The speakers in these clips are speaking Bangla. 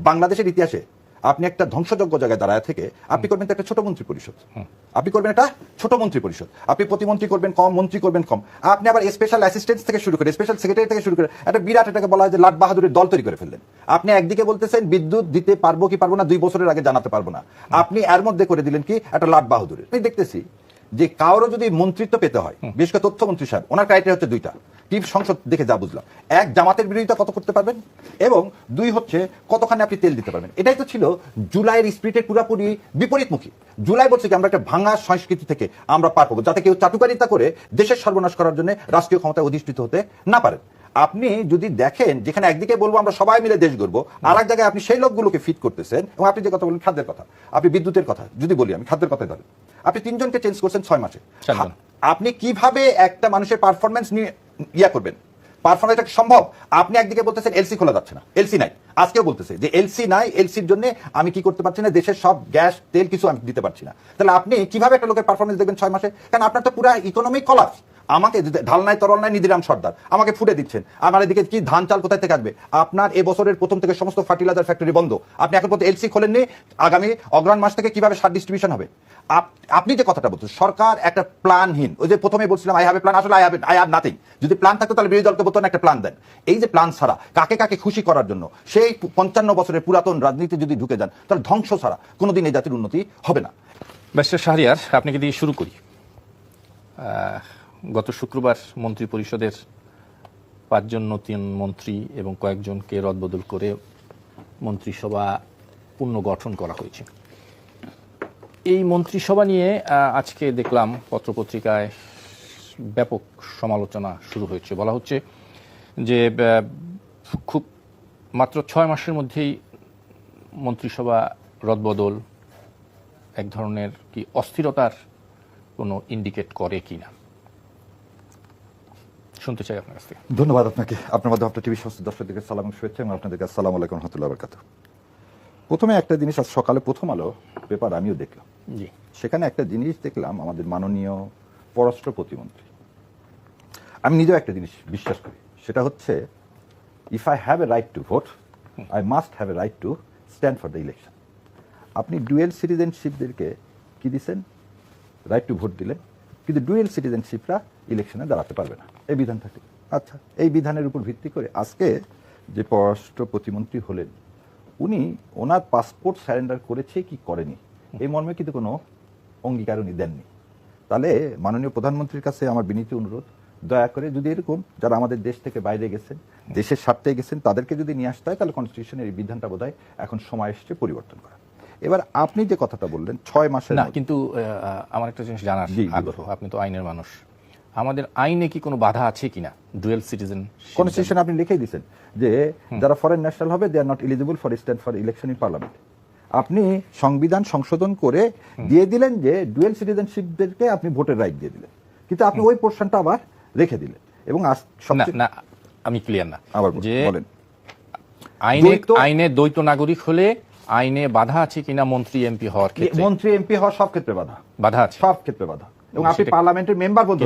বাংলাদেশের ইতিহাসে আপনি একটা ধ্বংসযোগ্য জায়গায় দাঁড়ায় থেকে আপনি করবেন তো একটা ছোট মন্ত্রী পরিষদ, আপনি করবেন একটা ছোট মন্ত্রী পরিষদ, আপনি প্রতিমন্ত্রী করবেন কম, মন্ত্রী করবেন কম, আপনি আবার স্পেশাল অ্যাসিস্ট্যান্ট থেকে শুরু করে স্পেশাল সেক্রেটারি থেকে শুরু করে একটা বিরাট, এটাকে বলা হয় যে লাট বাহাদুরের দল তৈরি করে ফেললেন। আপনি একদিকে বলতেছেন বিদ্যুৎ দিতে পারবো কি পারবো না 2 বছরের আগে জানাতে পারবো না, আপনি এর মধ্যে করে দিলেন কি একটা লাট বাহাদুরের। আমি দেখতেছি যে কারো যদি মন্ত্রিত্ব পেতে হয়, বিশেষ করে তথ্যমন্ত্রী সাহেব, ওনার ক্রাইটেরিয়া হচ্ছে 2টা। কি সংসদ দেখে যা বুঝলাম, 1 জামাতের বিরোধিতা কত করতে পারবেন, এবং 2 হচ্ছে কতখানি আপনি তেল দিতে পারবেন। এটাই তো ছিল জুলাইয়ের স্পিরিটের পুরোপুরি বিপরীতমুখী। জুলাই বলছে কি আমরা একটা ভাঙা সংস্কৃতি থেকে আমরা পার পাবো, যাতে কেউ চাটুকারিতা করে দেশের সর্বনাশ করার জন্য রাষ্ট্রীয় ক্ষমতায় অধিষ্ঠিত হতে না পারেন। আপনি যদি দেখেন যেখানে একদিকে বলবো আমরা সবাই মিলে দেশ গড়বো, আর এক জায়গায় আপনি সেই লোকগুলোকে ফিট করতেছেন। এবং আপনি যে কথা বলেন খাদ্যের কথা, আপনি বিদ্যুতের কথা যদি বলি, আমি খাদ্যের কথাই ধরেন, আপনি 3 জনকে চেঞ্জ করছেন 6 মাসে। আপনি কিভাবে একটা মানুষের পারফরমেন্স নিয়ে ইয়া করবেন? পারফরমেন্স সম্ভব? আপনি একদিকে বলতেছেন এলসি খোলা যাচ্ছে না, এলসি নাই, আজকেও বলতেছে যে এলসি নাই, এলসির জন্য আমি কি করতে পারছি না, দেশের সব গ্যাস তেল কিছু আমি দিতে পারছি না। তাহলে আপনি কিভাবে একটা লোকের পারফরমেন্স দেখবেন 6 মাসে? কারণ আপনার তো পুরো ইকোনমিক কলাপস। আমাকে ঢাল নাই তরল নাই নিধিরাম সর্দার আমাকে ফুটে দিচ্ছেন, আমার এদিকে কি ধান চাল কোথায় থেকে আসবে? আপনার এবছরের প্রথম থেকে সমস্ত ফার্টিলাইজার ফ্যাক্টরি বন্ধ, আপনি এখন পর্যন্ত এলসি খোলেননি, আগামী অগ্রহণ মাস থেকে কিভাবে সার ডিস্ট্রিবিউশন হবে? আপনি যে কথাটা বলছেন সরকার একটা প্ল্যানহীন, ওই যে প্রথমে বলছিলাম আই হ্যাভ এ প্ল্যান, আসলে আই হ্যাভ নাথিং। যদি প্ল্যান থাকতো তাহলে বিরোধী দলকে বলতেন একটা প্ল্যান দেন। এই যে প্ল্যান ছাড়া কাকে কাকে খুশি করার জন্য সেই 55 বছরের পুরাতন রাজনীতি যদি ঢুকে যান, তাহলে ধ্বংস ছাড়া কোনোদিন এই জাতির উন্নতি হবে না। ব্যারিস্টার শাহরিয়ার, আপনাকে দিয়ে শুরু করি। গত শুক্রবার মন্ত্রী পরিষদের 5 জন নতুন মন্ত্রী এবং কয়েকজনকে রদবদল করে মন্ত্রিসভা পুনর্গঠন করা হয়েছে। এই মন্ত্রিসভা নিয়ে আজকে দেখলাম পত্রপত্রিকায় ব্যাপক সমালোচনা শুরু হয়েছে। বলা হচ্ছে যে খুব মাত্র 6 মাসের মধ্যেই মন্ত্রিসভা রদবদল এক ধরনের কি অস্থিরতার কোনো ইন্ডিকেট করে কিনা, শুনতে চাই আপনার কাছ থেকে। ধন্যবাদ আপনাকে, আপনার মাধ্যমে আপনার টিভি সমস্ত দর্শকদেরকে সালাম শুভেচ্ছা এবং আপনাদেরকে আসসালামু আলাইকুম ওয়া রাহমাতুল্লাহি ওয়া বারাকাতুহু। প্রথমে একটা জিনিস, আজ সকালে প্রথম আলো পেপার আমিও দেখলাম, জি, সেখানে একটা জিনিস দেখলাম, আমাদের মাননীয় পররাষ্ট্র প্রতিমন্ত্রী, আমি নিজেও একটা জিনিস বিশ্বাস করি, সেটা হচ্ছে if I have a right to vote I must have a right to stand for the election. আপনি ডুয়েল সিটিজেনশিপদেরকে কি দিচ্ছেন? রাইট টু ভোট দিলেন, কিন্তু ডুয়েল সিটিজেনশিপরা ইলেকশনে দাঁড়াতে পারবে না, এই বিধান থাকে। আচ্ছা, এই বিধানের উপর ভিত্তি করে আজকে যে পররাষ্ট্র প্রতিমন্ত্রী হলেন, উনি ওনার পাসপোর্ট সারেন্ডার করেছে কি করেনি এই মর্মে কিন্তু কোনো অঙ্গীকার উনি দেননি। তাহলে মাননীয় প্রধানমন্ত্রীর কাছে আমার বিনীত অনুরোধ, দয়া করে যদি এরকম যারা আমাদের দেশ থেকে বাইরে গেছেন, দেশের স্বার্থে গেছেন, তাদেরকে যদি নিয়ে আসতে হয়, তাহলে কনস্টিটিউশনের এই বিধানটা বোধহয় এখন সময় এসছে পরিবর্তন করা। এবার আপনি যে কথাটা বললেন 6 মাসের না, কিন্তু আমার একটা জিনিস জানার আগ্রহ, আপনি তো আইনের মানুষ, আমাদের আইনে কি কোনো বাধা আছে কিনা ডুয়েল সিটিজেন? কনস্টিটিউশন আপনি লিখেই দিয়েছেন যে যারা ফরেন ন্যাশনাল হবে they are not eligible for stand for election in parliament. আপনি সংবিধান সংশোধন করে দিয়ে দিলেন যে ডুয়েল সিটিজেনশিপদেরকে আপনি ভোটের রাইট দিয়ে দিলেন, কিন্তু আপনি ওই পোর্শনটা আবার রেখে দিলেন। এবং না, আমি ক্লিয়ার না আবার যে বলেন আইনে দ্বৈত নাগরিক হলে আইনে বাধা আছে কিনা মন্ত্রী এমপি হওয়ার ক্ষেত্রে? মন্ত্রী এমপি হওয়ার সব ক্ষেত্রে বাধা আছে, সব ক্ষেত্রে বাধা। এবং আপনি পার্লামেন্টের মেম্বার বলতে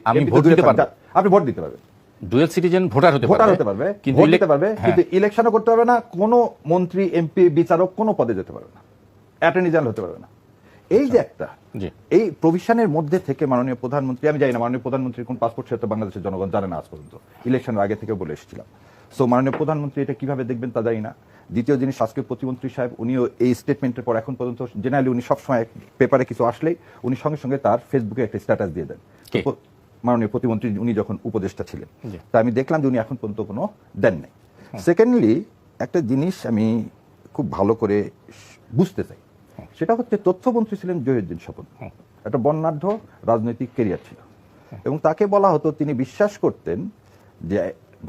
আমি ভোট দিতে পারবো, আপনি ভোট দিতে পারবেন, ডুয়েল সিটিজেন ভোটার হতে পারবে, কিন্তু ইলেকশনও করতে পারবে না, কোনো মন্ত্রী এমপি বিচারক কোনো পদে যেতে পারবে না, অ্যাটর্নি জেনারেল হতে পারবে না। এই যে একটা এই প্রভিশনের মধ্যে থেকে মাননীয় প্রধানমন্ত্রী, আমি জানি না মাননীয় প্রধানমন্ত্রীর কোন পাসপোর্ট সে তো বাংলাদেশের জনগণ জানে না আজ পর্যন্ত, ইলেকশনের আগে থেকে বলে এসেছিলাম। সো মাননীয় প্রধানমন্ত্রী এটা কিভাবে দেখবেন তা জানি না। দ্বিতীয় জিনিস, আজকে প্রতিমন্ত্রী সাহেব উনিও এই স্টেটমেন্টের পর এখন পর্যন্ত জেনারেলি উনি সবসময় পেপারে কিছু আসলেই উনি সঙ্গে সঙ্গে তার ফেসবুকে একটা স্ট্যাটাস দিয়ে দেন, মাননীয় প্রতিমন্ত্রী উনি যখন উপদেষ্টা ছিলেন। তা আমি দেখলাম যে উনি এখন পর্যন্ত কোনো দেন নাই। সেকেন্ডলি, একটা জিনিস আমি খুব ভালো করে বুঝতে চাই, সেটা হচ্ছে তথ্যমন্ত্রী ছিলেন জহিরুদ্দিন স্বপন, একটা বর্ণাঢ্য রাজনৈতিক কেরিয়ার ছিল, এবং তাকে বলা হতো তিনি বিশ্বাস করতেন যে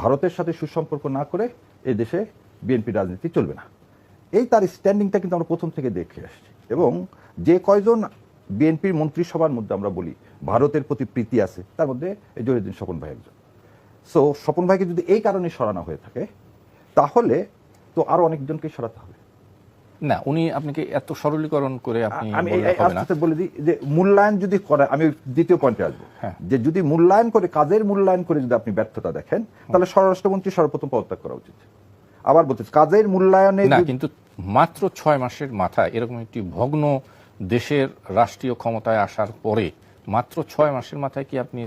ভারতের সাথে সুসম্পর্ক না করে এই দেশে বিএনপি রাজনীতি চলবে না। এই তার স্ট্যান্ডিংটা কিন্তু আমরা প্রথম থেকে দেখে আসছি। এবং যে কয়জন বিএনপির মন্ত্রিসভার মধ্যে আমরা বলি ভারতের প্রতি প্রীতি আছে, তার মধ্যে এই জহিরুদ্দিন স্বপন ভাই একজন। সো স্বপন ভাইকে যদি এই কারণে সরানো হয়ে থাকে, তাহলে তো আরো অনেকজনকে সরাতে হবে। না, উনি আপনাকে এত সরলীকরণ করে আপনি আমি বলে দিই যে মূল্যায়ন যদি করে, আমি দ্বিতীয় পয়েন্টে আসবো, যে যদি মূল্যায়ন করে, কাজের মূল্যায়ন করে যদি আপনি ব্যর্থতা দেখেন, তাহলে স্বরাষ্ট্রমন্ত্রী সর্বপ্রথম পদত্যাগ করা উচিত। আবার বলতেছি কাজের মূল্যায়নে না, কিন্তু মাত্র 6 মাসের মাথায় এরকম একটি ভগ্ন দেশের রাষ্ট্রীয় ক্ষমতায় আসার পরে মাত্র 6 মাসের মাথায় কি আপনি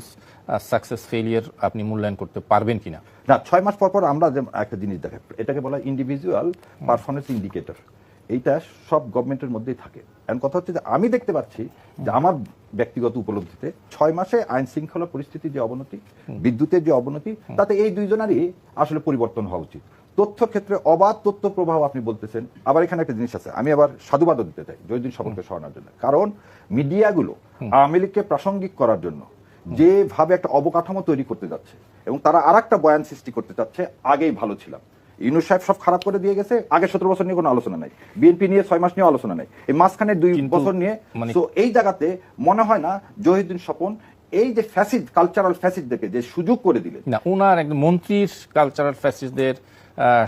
সাকসেস ফেলিয়ার আপনি মূল্যায়ন করতে পারবেন কিনা? না, 6 মাস পর পর আমরা যে একটা জিনিস দেখাই, এটাকে বলা ইন্ডিভিজুয়াল পারফরমেন্স ইন্ডিকেটর। এইটা সব গভর্নমেন্টের মধ্যেই থাকে। এখন কথা হচ্ছে যে আমি দেখতে পাচ্ছি যে আমার ব্যক্তিগত উপলব্ধিতে 6 মাসে আইন শৃঙ্খলা পরিস্থিতির যে অবনতি, বিদ্যুতের যে অবনতি, তাতে এই দুইজনারই আসলে পরিবর্তন হওয়া উচিত। তথ্য ক্ষেত্রে অবাধ তথ্য প্রবাহ আপনি বলতেছেন। আবার এখানে একটা জিনিস আছে, আমি আবার সাধুবাদও দিতে চাই জহিরুদ্দিন স্বপনকে সরানোর জন্য। কারণ মিডিয়াগুলো আওয়ামী লীগকে প্রাসঙ্গিক করার জন্য যেভাবে একটা অবকাঠামো তৈরি করতে যাচ্ছে এবং তারা আরেকটা বয়ান সৃষ্টি করতে চাচ্ছে, আগেই ভালো ছিলাম, ইউনূস সাহেব সব খারাপ করে দিয়ে গেছে, আগে 17 বছর নিয়ে কোনো আলোচনা নাই, বিএনপি নিয়ে 6 মাস নিয়ে আলোচনা নাই, এই মাঝখানে 2 বছর নিয়ে। তো এই জায়গাতে মনে হয় না জহিরুদ্দিন স্বপন এই যে ফ্যাসিড, কালচারাল ফ্যাসিডদেরকে যে সুযোগ করে দিলেন, না, ওনার একজন মন্ত্রীর কালচারাল ফ্যাসিস্টদের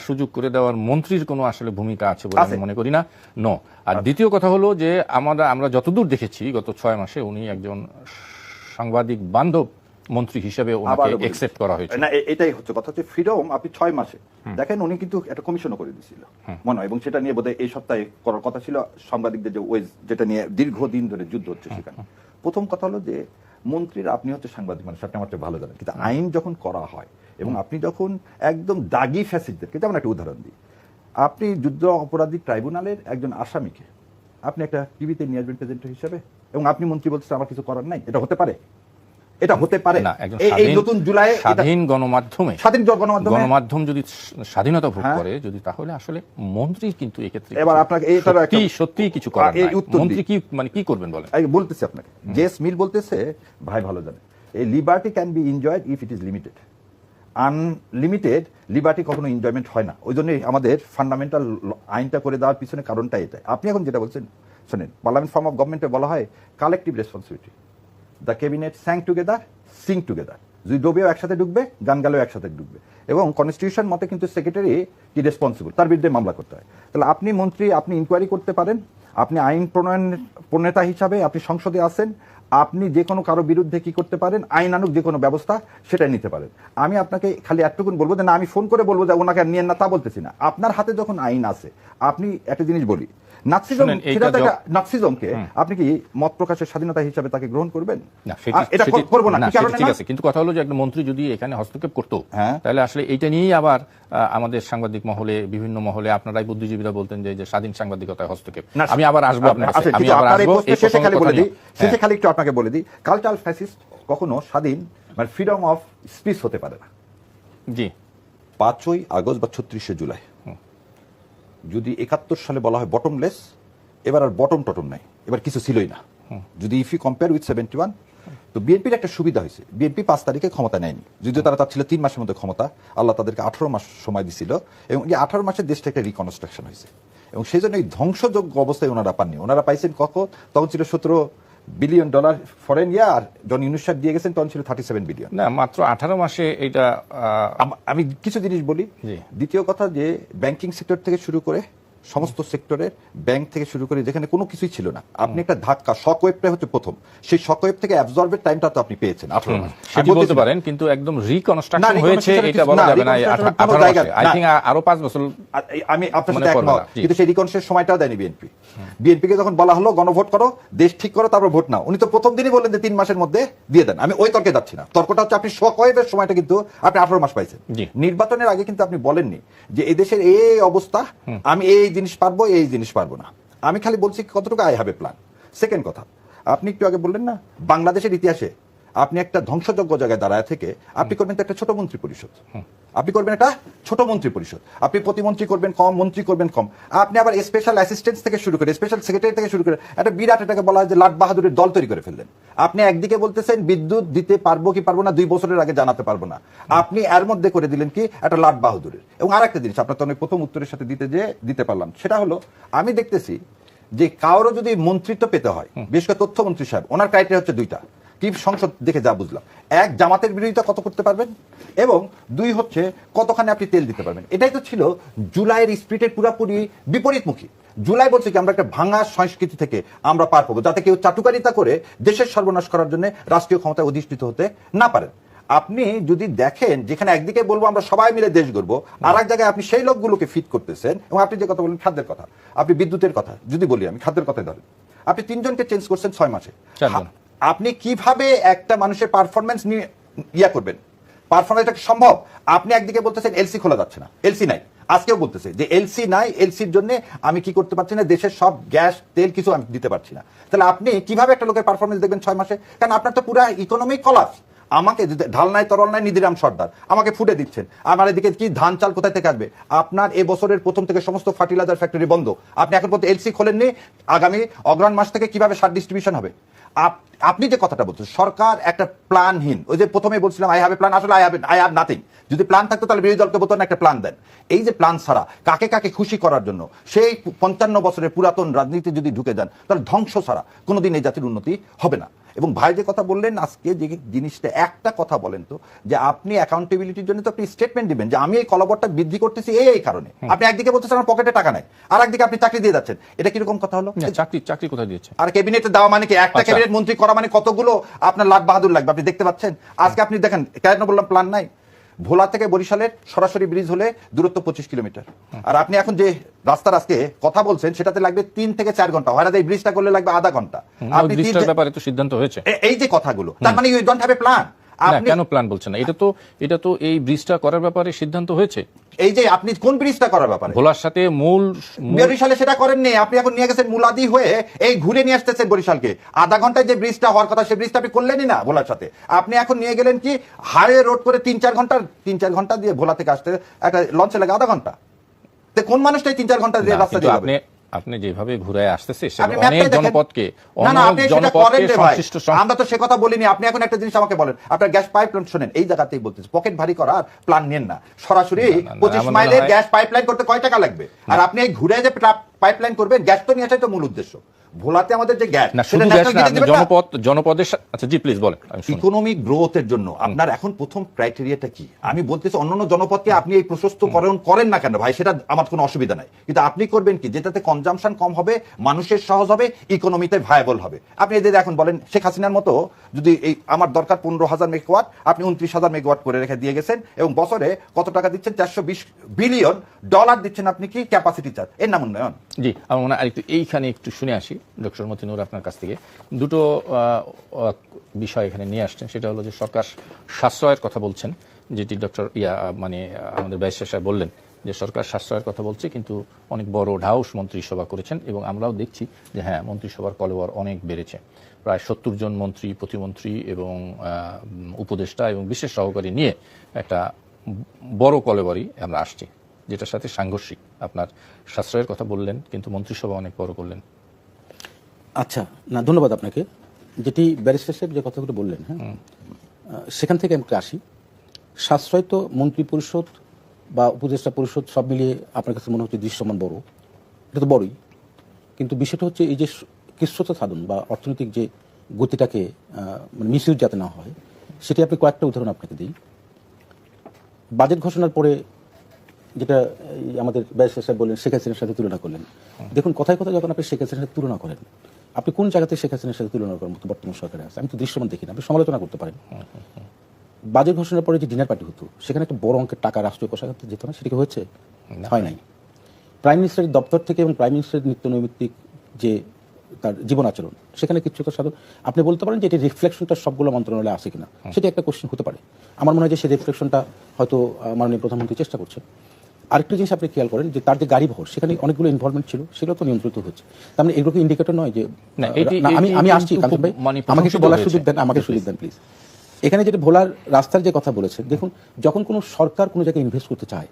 সুযোগ করে দেওয়ার মন্ত্রীর কোনো আসলে ভূমিকা আছে বলে আমি মনে করি না। নো। আর দ্বিতীয় কথা হলো যে আমরা যতদূর দেখেছি গত 6 মাসে উনি একজন সাংবাদিক বান্ধব মন্ত্রী হিসেবে ওনাকে অ্যাকসেপ্ট করা হয়েছে। না, এটাই হচ্ছে কথা, হচ্ছে ফ্রিডম আপনি 6 মাসে দেখেন উনি কিন্তু একটা কমিশনও করে দিয়েছিল মনে হয়, এবং সেটা নিয়ে বোধহয় এই সপ্তাহে করার কথা ছিল সাংবাদিকদের যে ওয়েজ, যেটা নিয়ে দীর্ঘদিন ধরে যুদ্ধ হচ্ছে সেখানে। প্রথম কথা হলো যে মন্ত্রীরা, আপনি হচ্ছে সাংবাদিক মানুষ, আপনি আমার ভালো জানেন, কিন্তু আইন যখন করা হয় এবং আপনি যখন একদম দাগি ফ্যাসিডদেরকে, যেমন একটা উদাহরণ দিই, আপনি যুদ্ধ অপরাধী ট্রাইব্যুনালের একজন আসামিকে আপনি একটা টিভিতে নিয়ে আসবেন প্রেজেন্টার হিসেবে, এবং আপনি মন্ত্রী বলছেন আমার কিছু করার নাই, এটা হতে পারে? এটা হতে পারে না। এই নতুন জুলাই স্বাধীন গণমাধ্যম যদি স্বাধীনতা ভোগ করে, যদি, তাহলে আসলে মন্ত্রী কিন্তু এক্ষেত্রে এবার আপনাকে সত্যি কিছু করার নাই। মন্ত্রী কি মানে কি করবেন বলেন? বলতেছি আপনাকে, জেস মিল বলতেছে, ভাই ভালো জানে, এই liberty can be enjoyed if it is limited. Unlimited liberty কখনো এনজয়মেন্ট হয় না। ওই জন্য আমাদের ফান্ডামেন্টাল আইনটা করে দেওয়ার পিছনে কারণটা এটাই। আপনি এখন যেটা বলছেন শোনেন, পার্লামেন্ট ফর্ম অফ গভর্নমেন্টে বলা হয় collective responsibility, the cabinet স্যাং together, Singh together. যদি ডোবেও একসাথে ডুববে, গান গালেও একসাথে ডুববে, এবং কনস্টিটিউশন মতে কিন্তু সেক্রেটারি কি রেসপন্সিবল, তার বিরুদ্ধে মামলা করতে হয়। তাহলে আপনি মন্ত্রী, আপনি ইনকোয়ারি করতে পারেন, আপনি আইন প্রণেতা হিসাবে আপনি সংসদে আছেন, আপনি যে কোনো কারো বিরুদ্ধে কি করতে পারেন, আইনানুগ যে কোনো ব্যবস্থা সেটাই নিতে পারেন। আমি আপনাকে খালি এতটুকুন বলবো যে না, আমি ফোন করে বলবো যে ওনাকে নিয়েন না, তা বলতেছি না। আপনার হাতে যখন আইন আছে, আপনি একটা জিনিস বলি, নাৎসিজমকে আপনি কি মত প্রকাশের স্বাধীনতা হিসাবে তাকে গ্রহণ করবেন? না, এটা করব না। ঠিক আছে, কিন্তু কথা হলো যে একটা মন্ত্রী যদি এখানে হস্তক্ষেপ করতো, তাহলে আসলে এটা নিয়েই আবার আমাদের সাংবাদিক মহলে, বিভিন্ন মহলে আপনারাই বুদ্ধিজীবীরা বলতেন যে স্বাধীন সাংবাদিকতায় হস্তক্ষেপ। আমি আবার আসবো আপনার কাছে, আমি আবার আসবো। শেষে খালি একটু আপনাকে বলে দিই, কালচারাল ফ্যাসিস্ট কখনো স্বাধীন মানে ফ্রিডম অফ স্পিচ হতে পারে না। জি, 5ই আগস্ট বা 36শে জুলাই যদি 71 সালে বলা হয় বটমলেস, এবার আর বটম টটম নাই, এবার কিছু ছিলই না। যদি ইফ ইউ কম্পেয়ার উইথ 71, তো বিএনপির একটা সুবিধা হয়েছে, বিএনপি 5 তারিখে ক্ষমতা নেয়নি, যদিও তারা ছিল 3 মাসের মধ্যে ক্ষমতা, আল্লাহ তাদেরকে 18 মাস সময় দিছিল, এবং এই 18 মাসের দেশটা একটা রিকনস্ট্রাকশন হয়েছে, এবং সেই জন্য এই ধ্বংসযোগ্য অবস্থায় ওনারা পাননি। ওনারা পাইছেন কখন? তখন ছিল $17 বিলিয়ন ফরেন ইয়ার, জন ইউনূস সাহেব দিয়ে গেছেন, তখন ছিল 37 বিলিয়ন। না, মাত্র 18 মাসে এটা। আমি কিছু জিনিস বলি। দ্বিতীয় কথা, যে ব্যাংকিং সেক্টর থেকে শুরু করে সমস্ত সেক্টরের, ব্যাংক থেকে শুরু করে যেখানে কোনো কিছুই ছিল না, আপনি একটা ধাক্কা, শক ওয়েভটা হচ্ছে প্রথম, সেই শক ওয়েভ থেকে অ্যাবজর্বের টাইমটা তো আপনি পেয়েছেন 18 মাস। সেটা বলতে পারেন, কিন্তু একদম রিকনস্ট্রাকশন হয়েছে এটা বলা যাবে না। 18 মাসে আই থিং আরো 5 বছর। আমি আপনার সাথে একমত, কিন্তু সেই রিকনস্ট্রাকশনের সময়টাও দেয়নি বিএনপি। বিএনপিকে যখন বলা হলো গণভোট করো, দেশ ঠিক করো, তারপর ভোট নাও, উনি তো প্রথম দিনই বললেন যে 3 মাসের মধ্যে দিয়ে দেন। আমি ওই তর্কে যাচ্ছি না, তর্কটা হচ্ছে আপনি শক ওয়েভের সময়টা কিন্তু আপনি 18 মাস পাইছেন। নির্বাচনের আগে কিন্তু আপনি বলেননি যে এই দেশের এই অবস্থা, আমি এই জিনিস পারবো, এই জিনিস পারবো না। আমি খালি বলছি কতটুকু I have a plan. Second কথা, আপনি একটু আগে বললেন না, বাংলাদেশের ইতিহাসে আপনি একটা ধ্বংসযোগ্য জায়গায় দাঁড়ায় থেকে আপনি করবেন তো একটা ছোট মন্ত্রী পরিষদ, আপনি করবেন একটা ছোট মন্ত্রী পরিষদ, আপনি প্রতিমন্ত্রী করবেন কম, মন্ত্রী করবেন কম, আপনি আবার স্পেশাল অ্যাসিস্ট্যান্ট থেকে শুরু করে, স্পেশাল সেক্রেটারি থেকে শুরু করে একটা বিরাট, এটাকে বলা হয় যে লাট বাহাদুরের দল তৈরি করে ফেললেন। আপনি একদিকে বলতেছেন বিদ্যুৎ দিতে পারবো কি পারবো না 2 বছরের আগে জানাতে পারবো না, আপনি এর মধ্যে করে দিলেন কি একটা লাট বাহাদুরের। এবং আর একটা জিনিস আপনার তো অনেক প্রথম উত্তরের সাথে দিতে পারলাম, সেটা হলো আমি দেখতেছি যে কারো যদি মন্ত্রিত্ব পেতে হয়, বিশেষ করে তথ্যমন্ত্রী সাহেব, ওনার ক্রাইটেরিয়া হচ্ছে 2টা। কি সংসদ দেখে যা বুঝলাম, 1 জামাতের বিরোধিতা কত করতে পারবেন, এবং 2 হচ্ছে কতখানি আপনি তেল দিতে পারবেন। এটাই তো ছিল জুলাইয়ের স্পিরিটের পুরোপুরি বিপরীতমুখী। জুলাই বলছে কি আমরা একটা ভাঙা সংস্কৃতি থেকে আমরা পার পাবো, যাতে কেউ চাটুকারিতা করে দেশের সর্বনাশ করার জন্য রাষ্ট্রীয় ক্ষমতায় অধিষ্ঠিত হতে না পারেন। আপনি যদি দেখেন যেখানে একদিকে বলবো আমরা সবাই মিলে দেশ গড়বো, আর এক জায়গায় আপনি সেই লোকগুলোকে ফিট করতেছেন। এবং আপনি যে কথা বলেন খাদ্যের কথা, আপনি বিদ্যুতের কথা যদি বলি, আমি খাদ্যের কথাই ধরেন, আপনি 3 জনকে চেঞ্জ করছেন 6 মাসে। চারজন। আপনি কিভাবে একটা মানুষের পারফরমেন্স নিয়ে করবেন? পারফরমেন্সটা সম্ভব? আপনি একদিকে বলতেছেন এলসি খোলা যাচ্ছে না, এলসি নাই, আজকেও বলতেছে যে এলসি নাই, এলসির জন্য আমি কি করতে পারছি না, দেশের সব গ্যাস তেল কিছু আমি দিতে পারছি না। তাহলে আপনি কিভাবে একটা লোকের পারফরমেন্স দেখবেন 6 মাসে? কারণ আপনার তো পুরো ইকোনমিক কলাপস। আমাকে ঢাল নাই তরল নাই নিধিরাম সর্দার আমাকে ফুটে দিচ্ছেন, আমার এদিকে কি ধান চাল কোথায় থেকে আসবে? আপনার এ বছরের প্রথম থেকে সমস্ত ফার্টিলাইজার ফ্যাক্টরি বন্ধ, আপনি এখন পর্যন্ত এলসি খোলেননি, আগামী অগ্রহণ মাস থেকে কিভাবে সার ডিস্ট্রিবিউশন হবে? আপনি যে কথাটা বলছেন সরকার একটা প্ল্যানহীন, ওই যে প্রথমে বলছিলাম আই হ্যাভ এ প্ল্যান, আসলে আই হ্যাভ নাথিং। যদি প্ল্যান থাকতো তাহলে বিরোধী দলকে বলতেন একটা প্ল্যান দেন। এই যে প্ল্যান ছাড়া কাকে কাকে খুশি করার জন্য সেই 55 বছরের পুরাতন রাজনীতি যদি ঢুকে যান, তাহলে ধ্বংস ছাড়া কোনোদিন এই জাতির উন্নতি হবে না। এবং ভাই যে কথা বললেন আজকে, যে জিনিসটা একটা কথা বলেন তো, যে আপনি অ্যাকাউন্টেবিলিটির জন্য তো আপনি স্টেটমেন্ট দিবেন যে আমি এই কলবরটা বৃদ্ধি করতেছি এই কারণে। আপনি একদিকে বলতেছেন আমার পকেটে টাকা নাই, আর একদিকে আপনি চাকরি দিয়ে যাচ্ছেন। এটা কিরকম কথা হলো? চাকরি কোথায় দিয়েছে? আর ক্যাবিনেটে দেওয়া মানে কি? একটা ক্যাবিনেট মন্ত্রী করা মানে কতগুলো আপনার লাট বাহাদুর লাগবে, আপনি দেখতে পাচ্ছেন। আজকে আপনি দেখেন, কেন বললাম প্ল্যান নাই? ভোলা থেকে বরিশালের সরাসরি ব্রিজ হলে দূরত্ব 25 কিলোমিটার, আর আপনি এখন যে রাস্তার আজকে কথা বলছেন সেটাতে লাগবে 3 থেকে 4 ঘন্টা, হয় এই ব্রিজটা করলে লাগবে আধা ঘন্টা। আপনি ব্রিজটার ব্যাপারে তো সিদ্ধান্ত হয়েছে। এই যে কথাগুলো, তার মানে you don't have a plan. কেন প্ল্যান বলছেন না? এটা তো এই ব্রিজটা করার ব্যাপারে সিদ্ধান্ত হয়েছে। এই যে আপনি কোন ব্রিজটা করার ব্যাপারে? ভোলার সাথে বরিশালে সেটা করেননি, আপনি এখন নিয়ে গেছেন মুলাদি হয়ে এই ঘুরে নিয়ে আসতেছেন বরিশালকে। আধা ঘন্টায় যে ব্রিজটা হওয়ার কথা সেই ব্রিজটা আপনি করলেনই না ভোলার সাথে। আপনি এখন নিয়ে গেলেন কি হাইওয়ে রোড করে 3-4 ঘন্টা দিয়ে ভোলা থেকে আসতে একটা লঞ্চে লাগে আধা ঘন্টা। তো কোন মানুষটাই 3-4 ঘন্টা দিয়ে রাস্তা দিয়ে যাবে? আপনি যেভাবে ঘুরে আসতেছে অনেক জনপদকে আমরা তো সে কথা বলিনি। আপনি এখন একটা জিনিস আমাকে বলেন, আপনার গ্যাস পাইপলাইন শোনেন, এই জায়গাতেই বলতেছে পকেট ভারী করার প্ল্যান নেন না। সরাসরি 25 মাইলের গ্যাস পাইপলাইন করতে কয় টাকা লাগবে? আর আপনি এই ঘুরে যে পাইপলাইন করবেন, গ্যাস তো নিয়ে আসাই তো মূল উদ্দেশ্য। ভোলাতে আমাদের যে গ্যাস, জনপদের, আচ্ছা জি প্লিজ বলেন। ইকোনমিক গ্রোথের জন্য আপনার এখন প্রথম ক্রাইটেরিয়াটা কি? আমি বলতেছি অন্যান্য জনপদকে আপনি এই প্রশস্তকরণ করেন না কেন ভাই, সেটা আমার কোনো অসুবিধা নাই, কিন্তু আপনি করবেন কি যেটাতে কনজাম্পশন কম হবে, মানুষের সহজ হবে, ইকোনমিতে ভায়াবল হবে। আপনি এদের এখন বলেন শেখ হাসিনার মতো যদি এই আমার দরকার 15,000 মেগাওয়াট, আপনি 29,000 মেগাওয়াট করে রেখে দিয়ে গেছেন, এবং বছরে কত টাকা দিচ্ছেন? $420 বিলিয়ন দিচ্ছেন আপনি কি ক্যাপাসিটি চার্জ। এর নাম উন্নয়ন? জি, আমার মনে হয় আরেকটু এইখানে একটু শুনে আসি ডক্টর মতিনুর আপনার কাছ থেকে। দুটো বিষয় এখানে নিয়ে আসছেন, সেটা হলো যে সরকার সাশ্রয়ের কথা বলছেন, যেটি ডক্টর আমাদের ব্যারিস্টার সাহেব বললেন যে সরকার সাশ্রয়ের কথা বলছে, কিন্তু অনেক বড় ঢাউস মন্ত্রিসভা করেছেন, এবং আমরাও দেখছি যে হ্যাঁ মন্ত্রিসভার কলেবর অনেক বেড়েছে। প্রায় 70 জন মন্ত্রী, প্রতিমন্ত্রী এবং উপদেষ্টা এবং বিশেষ সহকারী নিয়ে একটা বড় কলেবরই আমরা আসছি, যেটার সাথে সাংঘর্ষিক। আপনার সাশ্রয়ের কথা বললেন, কিন্তু মন্ত্রিসভা অনেক বড় করলেন। আচ্ছা, না ধন্যবাদ আপনাকে। যেটি ব্যারিস্টার সাহেব যে কথাগুলো বললেন, হ্যাঁ, সেখান থেকে আমি আসি। সাশ্রয় তো মন্ত্রী পরিষদ বা উপদেষ্টা পরিষদ সব মিলিয়ে আপনার কাছে মনে হচ্ছে দৃশ্যমান বড়, এটা তো বড়ই, কিন্তু বিষয়টা হচ্ছে এই যে কৃচ্ছ্রতা সাধন বা অর্থনৈতিক যে গতিটাকে মানে মিসইউজ যাতে না হয়, সেটি আপনি কয়েকটা উদাহরণ আপনাকে দিই। বাজেট ঘোষণার পরে যেটা আমাদের ব্যারিস্টার সাহেব বললেন, শেখ হাসিনার সাথে তুলনা করলেন। দেখুন, কথায় কথায় যখন আপনি শেখ হাসিনার সাথে তুলনা করেন, আপনি কোন জায়গাতে শেখ হাসিনার সাথে তুলনা করার মতো বর্তমান সরকারে আছে? আমি তো দৃশ্যমান দেখি না। আপনি সমালোচনা করতে পারেন। বাজেট ঘোষণার পরে যে ডিনার পার্টি হতো, সেখানে একটা বড় অঙ্কের টাকা রাষ্ট্রীয় কোষাগারে যেত না, সেটা কি হয়েছে? হয় নাই। প্রাইম মিনিস্টারের দপ্তর থেকে এবং প্রাইম মিনিস্টারের নিত্য নৈমিত্তিক যে তার জীবন আচরণ, সেখানে কিছু তো সাধন আপনি বলতে পারেন যে এটি রিফ্লেকশনটা সবগুলো মন্ত্রণালয়ে আসে কিনা, সেটা একটা কোশ্চেন হতে পারে। আমার মনে হয় যে সেই রিফ্লেকশনটা হয়তো মাননীয় প্রধানমন্ত্রী চেষ্টা করছেন। আরেকটা জিনিস আপনি খেয়াল করেন যে তার যে গাড়ি বহর, সেখানে অনেকগুলো ইনভলভমেন্ট ছিল, সেগুলো তো নিয়ন্ত্রিত হচ্ছে। তার মানে এগুলো কি ইন্ডিকেটর নয় যে আমি আসছি? আমাকে একটু বলার সুযোগ দেন, আমাকে সুযোগ দেন প্লিজ। এখানে যেটা ভোলার রাস্তার যে কথা বলেছেন, দেখুন, যখন কোনো সরকার কোনো জায়গায় ইনভেস্ট করতে চায়,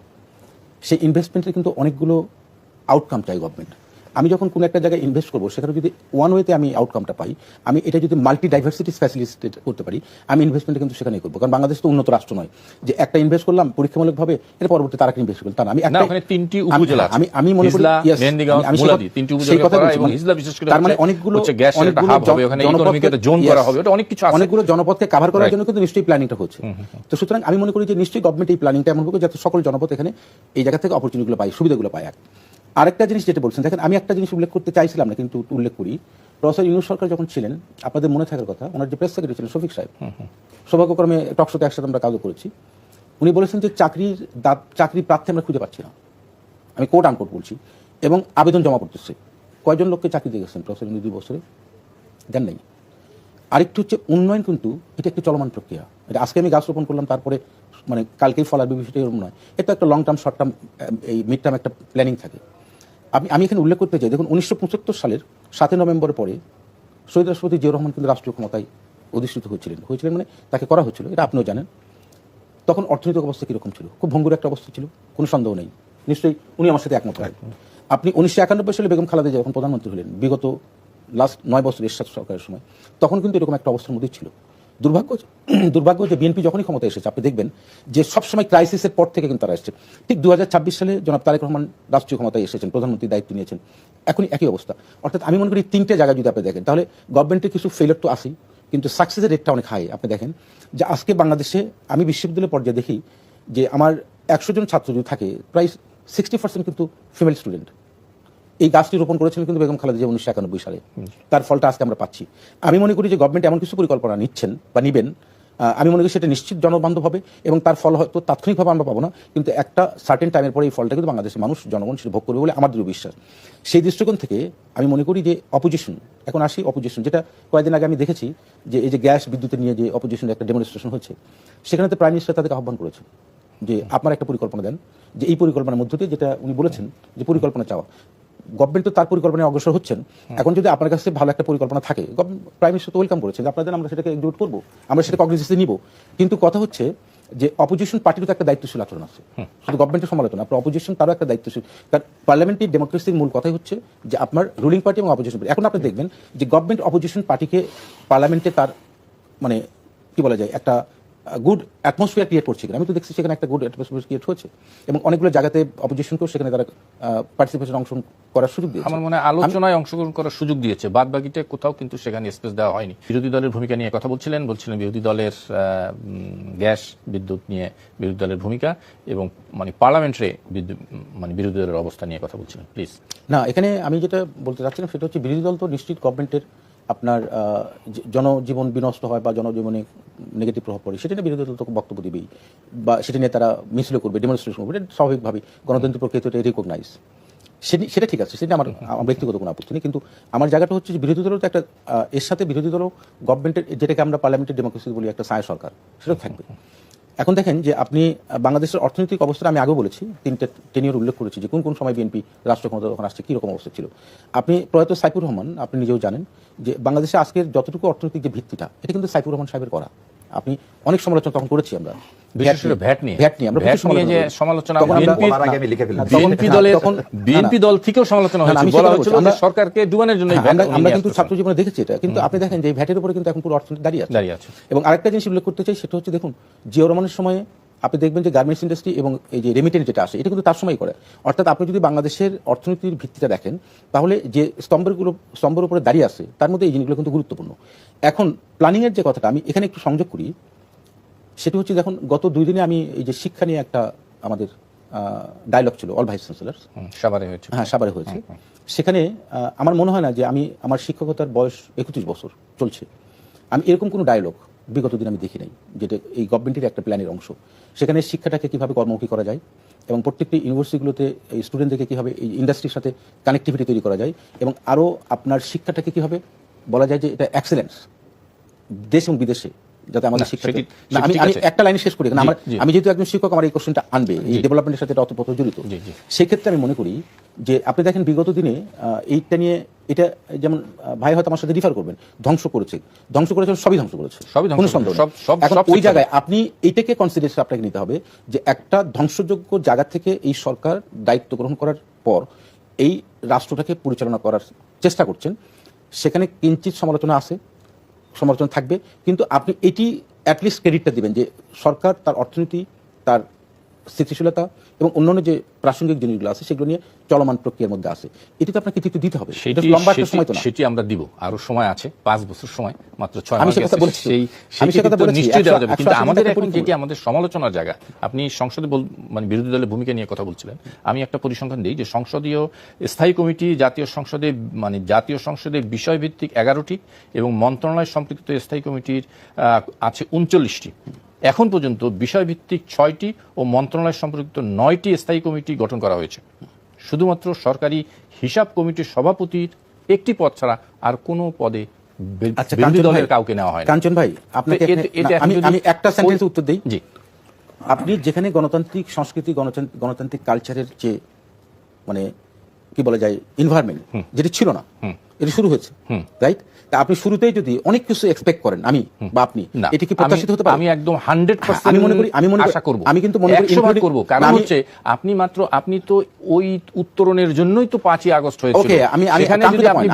সেই ইনভেস্টমেন্টের কিন্তু অনেকগুলো আউটকাম চাই গভর্নমেন্ট। আমি যখন কোনো একটা জায়গায় ইনভেস্ট করবো, সেখানে যদি ওয়ান ওয়েতে আমি আউটকামটা পাই, আমি এটা যদি মাল্টি ডাইভার্সিটি ফ্যাসিলিটেট করতে পারি, আমি ইনভেস্টমেন্ট কিন্তু সেখানেই করবো। কারণ বাংলাদেশ তো উন্নত রাষ্ট্র নয় যে একটা ইনভেস্ট করলাম পরীক্ষামূলকভাবে, এর পরবর্তী তারা ইনভেস্ট করলাম। তার আমি মনে করি তার মানে অনেকগুলো জনপদকে কাভার করার জন্য কিন্তু নিশ্চয়ই প্ল্যানিংটা হচ্ছে। তো সুতরাং আমি মনে করি যে নিশ্চয়ই গভর্নমেন্ট এই প্ল্যানিংটা এমন হবে যাতে সকল জনপদ এখানে এই জায়গা থেকে অপরচুনিটিগুলো পায়, সুবিধাগুলো পায়। আরেকটা জিনিস যেটা বলছেন, দেখেন, আমি একটা জিনিস উল্লেখ করতে চাইছিলাম না, কিন্তু উল্লেখ করি। প্রফেসর ইউনূস সরকার যখন ছিলেন, আপনাদের মনে থাকার কথা, ওনার যে প্রেস সেক্রেটারি ছিলেন শফিক সাহেব, সৌভাগ্যক্রমে টকশোতে একসাথে আমরা কাজও করেছি, উনি বলেছেন যে চাকরি প্রার্থী আমরা খুঁজে পাচ্ছি না, আমি কোট আনকোট বলছি, এবং আবেদন জমা করতেছে। কয়জন লোককে চাকরি দিয়ে গেছেন প্রফেসর ইউনূস 2 বছরে? দেন নাই। আরেকটু হচ্ছে উন্নয়ন, কিন্তু এটা একটি চলমান প্রক্রিয়া। এটা আজকে আমি গাছ রোপণ করলাম, তারপরে মানে কালকেই ফল আসবে, বিষয়টা এরকম নয়। এটা একটা লং টার্ম, শর্ট টার্ম, এই মিড টার্ম একটা প্ল্যানিং থাকে। আমি এখানে উল্লেখ করতে চাই, দেখুন 1975 সালের 7 নভেম্বর পরে শহীদ রাষ্ট্রপতি জিয়াউর রহমান কিন্তু রাষ্ট্রীয় ক্ষমতায় অধিষ্ঠিত হয়েছিলেন, মানে তাকে করা হয়েছিল, এটা আপনিও জানেন। তখন অর্থনৈতিক অবস্থা কীরকম ছিল? খুব ভঙ্গুর একটা অবস্থা ছিল, কোনো সন্দেহ নেই। নিশ্চয়ই উনি আমার সাথে একমত হয়। আপনি 1991 সালে বেগম খালেদা জিয়া যখন প্রধানমন্ত্রী হলেন, বিগত লাস্ট 9 বছর এরশাদ সরকারের সময়, তখন কিন্তু এরকম একটা অবস্থার মধ্যে ছিল। দুর্ভাগ্য যে বিএনপি যখনই ক্ষমতায় এসেছে, আপনি দেখবেন যে সবসময় ক্রাইসিসের পর থেকে কিন্তু তারা এসেছে। ঠিক 2026 সালে জনাব তারেক রহমান রাষ্ট্রীয় ক্ষমতায় এসেছেন, প্রধানমন্ত্রীর দায়িত্ব নিয়েছেন, এখনই একই অবস্থা। অর্থাৎ আমি মনে করি 3টে জায়গায় যদি আপনি দেখেন, তাহলে গভর্নমেন্টের কিছু ফেলিয়ার তো আসেই, কিন্তু সাকসেসের রেটটা অনেক হাই। আপনি দেখেন যে আজকে বাংলাদেশে আমি বিশ্ববিদ্যালয় পর্যায়ে দেখি যে আমার 100 জন ছাত্র যদি থাকে, প্রায় 60% কিন্তু ফিমেল স্টুডেন্ট। এই গাছটি রোপণ করেছিলেন কিন্তু বেগম খালেদা জিয়া 1991 সালে। তার ফলটা আজকে আমরা পাচ্ছি। আমি মনে করি যে গভর্নমেন্ট এমন কিছু পরিকল্পনা নিচ্ছেন বা নিবেন, আমি মনে করি সেটা নিশ্চিত জনবান্ধব হবে, এবং তার ফল হয়তো তাৎক্ষণিকভাবে আমরা পাবো না, কিন্তু একটা সার্টেন টাইমের পরে এই ফলটা কিন্তু বাংলাদেশের মানুষ, জনগণ সেটা ভোগ করবে বলে আমার দৃঢ় বিশ্বাস। সেই দৃষ্টিকোণ থেকে আমি মনে করি যে অপোজিশন, এখন আসি অপোজিশন, যেটা কয়েকদিন আগে আমি দেখেছি যে এই যে গ্যাস বিদ্যুতের নিয়ে যে অপোজিশনের একটা ডেমনস্ট্রেশন হচ্ছে, সেখানে তো প্রাইম মিনিস্টার তাদেরকে আহ্বান করেছেন যে আপনারা একটা পরিকল্পনা দেন, যে এই পরিকল্পনার মধ্য দিয়ে, যেটা উনি বলেছেন যে পরিকল্পনা চাওয়া, গভর্নমেন্ট তো তার পরিকল্পনায় অগ্রসর হচ্ছেন। এখন যদি আপনার কাছে ভালো একটা পরিকল্পনা থাকে, প্রাইম মিনিস্টার তো ওয়েলকাম করেছেন, আপনাদের আমরা সেটাকে এক্সিকিউট করবো, আমরা সেটা কগনিজেন্সে নিব। কিন্তু কথা হচ্ছে যে অপোজিশন পার্টিরও তো একটা দায়িত্বশীল আচরণ আছে, শুধু গভর্নমেন্টের সমালোচনা, আপনার অপোজিশন তারও একটা দায়িত্বশীল। কারণ পার্লামেন্টারি ডেমোক্রেসির মূল কথাই হচ্ছে যে আপনার রুলিং পার্টি এবং অপোজিশন পার্টি। এখন আপনি দেখবেন যে গভর্নমেন্ট অপোজিশন পার্টিকে পার্লামেন্টে তার মানে কি বলা যায়, একটা গুড অ্যাটমসফিয়ার ক্রিয়েট করছে। আমি তো দেখছি সেখানে একটা গুড অ্যাটমসফিয়ার ক্রিয়েট হচ্ছে, এবং অনেকগুলো জায়গাতে অপোজিশনকেও সেখানে তারা পার্টিসিপেশন অংশগ্রহণ করার সুযোগ দিয়েছে। আমার মনে হয় আলোচনায় অংশগ্রহণ করার সুযোগ দিয়েছে, বাদ বাকিটা কোথাও কিন্তু সেখানে স্পেস দেওয়া হয়নি। বিরোধী দলের ভূমিকা নিয়ে কথা বলছিলেন বিরোধী দলের গ্যাস বিদ্যুৎ নিয়ে বিরোধী দলের ভূমিকা, এবং মানে পার্লামেন্টারি মানে বিরোধী দলের অবস্থা নিয়ে কথা বলছিলেন, প্লিজ। না, এখানে আমি যেটা বলতে চাচ্ছিলাম সেটা হচ্ছে বিরোধী দল তো নিশ্চিত গভর্নমেন্টের আপনার জনজীবন বিনষ্ট হয় বা জনজীবনে নেগেটিভ প্রভাব পড়ে, সেটা নিয়ে বিরোধী দল তো বক্তব্য দিবেই, বা সেটা নিয়ে তারা মিছিল করবে, ডেমনস্ট্রেশন করবে, এটা স্বাভাবিকভাবেই গণতান্ত্রিক প্রক্রিয়াতে এটা রিকগনাইজ, সেটা ঠিক আছে, সেটা আমার ব্যক্তিগত কোনো আপত্তি নেই। কিন্তু আমার জায়গাটা হচ্ছে যে বিরোধী দলও তো একটা এর সাথে বিরোধী দলও গভর্নমেন্টের, যেটাকে আমরা পার্লামেন্টারি ডেমোক্রেসি বলি, একটা ছায়া সরকার, সেটাও থাকবে। এখন দেখেন যে আপনি বাংলাদেশের অর্থনৈতিক অবস্থা, আমি আগেও বলেছি, 3টে টেনিয়র উল্লেখ করেছি যে কোন সময় বিএনপি রাষ্ট্র ক্ষমতা যখন আসছে কীরকম অবস্থা ছিল। আপনি প্রয়াত সাইফুর রহমান, আপনি নিজেও জানেন যে বাংলাদেশে আজকের যতটুকু অর্থনৈতিক যে ভিত্তিটা, এটা কিন্তু সাইফুর রহমান সাহেবের করা। আপনি অনেক সমালোচনা তখন করেছি আমরা, বিএনপি দল থেকেও সমালোচনা হয়েছে, সরকারকে ডুবানোর জন্য। আমরা কিন্তু ছাত্র জীবনে দেখেছি এটা, কিন্তু আপনি দেখেন যে ভ্যাটের উপরে কিন্তু এখন পুরো অর্থনীতি দাঁড়িয়ে আছে। এবং আরেকটা জিনিস উল্লেখ করতে চাই, সেটা হচ্ছে দেখুন জিয়াউর রহমানের সময়ে আপনি দেখবেন যে গার্মেন্টস ইন্ডাস্ট্রি এবং এই যে রেমিটেন্স যেটা আসে, এটা কিন্তু তার সময় করে। অর্থাৎ আপনি যদি বাংলাদেশের অর্থনীতির ভিত্তিটা দেখেন, তাহলে যে স্তম্ভের উপরে দাঁড়িয়ে আছে, তার মধ্যে এই জিনিসগুলো কিন্তু গুরুত্বপূর্ণ। এখন প্ল্যানিংয়ের যে কথাটা আমি এখানে একটু সংযোগ করি, সেটা হচ্ছে দেখুন গত 2 দিনে আমি এই যে শিক্ষা নিয়ে একটা আমাদের ডায়লগ ছিল অল ভাইস চ্যান্সেলর, সাভারে হয়েছে। সেখানে আমার মনে হয় না যে আমার শিক্ষকতার বয়স 31 বছর চলছে, আমি এরকম কোনো ডায়লগ বিগত দিন আমি দেখি নাই, যেটা এই গভর্নমেন্টের একটা প্ল্যানের অংশ। সেখানে শিক্ষাটাকে কিভাবে কর্মমুখী করা যায়, এবং প্রত্যেকটি ইউনিভার্সিটিগুলোতে এই স্টুডেন্টদেরকে কীভাবে এই ইন্ডাস্ট্রির সাথে কানেক্টিভিটি তৈরি করা যায়, এবং আরও আপনার শিক্ষাটাকে কীভাবে বলা যায় যে এটা এক্সেলেন্স দেশ এবং বিদেশে, যাতে আমাদের শিক্ষা। আমি একটা লাইন শেষ করি, আমি যেহেতু একজন শিক্ষক, আমার এই কোশ্চেনটা আনবে, এই ডেভেলপমেন্টের সাথে এটা অতপ্রত জড়িত। সেক্ষেত্রে আমি মনে করি যে আপনি দেখেন বিগত দিনে এইটা নিয়ে, এটা যেমন ভাই হয়তো আমার সাথে রিফার করবেন, ধ্বংস করেছে, সবই ধ্বংস করেছে, কোনো সন্দেহ নেই। এখন ওই জায়গায় আপনি এইটাকে কনসিডারেশন আপনাকে নিতে হবে যে একটা ধ্বংসযোগ্য জায়গা থেকে এই সরকার দায়িত্ব গ্রহণ করার পর এই রাষ্ট্রটাকে পরিচালনা করার চেষ্টা করছেন, সেখানে কিঞ্চিত সমালোচনা থাকবে, কিন্তু আপনি এটি অ্যাটলিস্ট ক্রেডিটটা দিবেন যে সরকার তার অর্থনীতি, তার স্থিতিশীলতা এবং অন্যান্য যে প্রাসঙ্গিক জিনিসগুলো আছে সেগুলো নিয়ে চলমান প্রক্রিয়ার মধ্যে আছে। এটি তো আপনাকে কৃতিত্ব দিতে হবে। এটা লম্বা একটা সময় তো না। সেটি আমরা দিব, আরো সময় আছে, 5 বছর সময়, মাত্র 6 আমি মাস সে কথা গেছে। বলছি। আমি সে কথা বলেছি, নিশ্চয়ই দেওয়া যাবে, কিন্তু 180 আমাদের টাকা এখন পরিপূর্ণ। যেটি আমাদের সমালোচনার জায়গা, আপনি সংসদে মানে বিরোধী দলের ভূমিকা নিয়ে কথা বলছিলেন, আমি একটা পরিসংখ্যান দিই যে সংসদীয় স্থায়ী কমিটি জাতীয় সংসদে, মানে জাতীয় সংসদে বিষয়ভিত্তিক 11টি এবং মন্ত্রণালয় সম্পৃক্ত স্থায়ী কমিটির আছে 39টি। এখন পর্যন্ত বিষয়ভিত্তিক 6টি ও মন্ত্রণালয় সম্পৃক্ত 9টি স্থায়ী কমিটি গঠন করা হয়েছে। শুধুমাত্র সরকারি হিসাব কমিটির সভাপতির একটি পদ ছাড়া আর কোনো পদে বিরোধী দলের কাউকে নেওয়া হয় না। কাঞ্চন ভাই, আপনাকে আমি একটা সেন্টেন্সে উত্তর দেই। জি, আপনি যেখানে গণতান্ত্রিক সংস্কৃতি, গণতান্ত্রিক কালচারের যে মানে কি বলা যায় এনভায়রনমেন্ট যেটি ছিল না, এটি শুরু হয়েছে, রাইট? তা আপনি শুরুতেই যদি অনেক কিছু এক্সপেক্ট করেন, আমি বা আপনি, না, এটি কি প্রত্যাশিত হতে পারে? আমি একদম 100% আমি মনে করি আশা করব। আমি কিন্তু মনে করি 100% করব, কারণ হচ্ছে আপনি তো ওই উত্তরণের জন্যই তো 5ই আগস্ট হয়েছিল। ওকে, আমি সেখানে যদি আপনি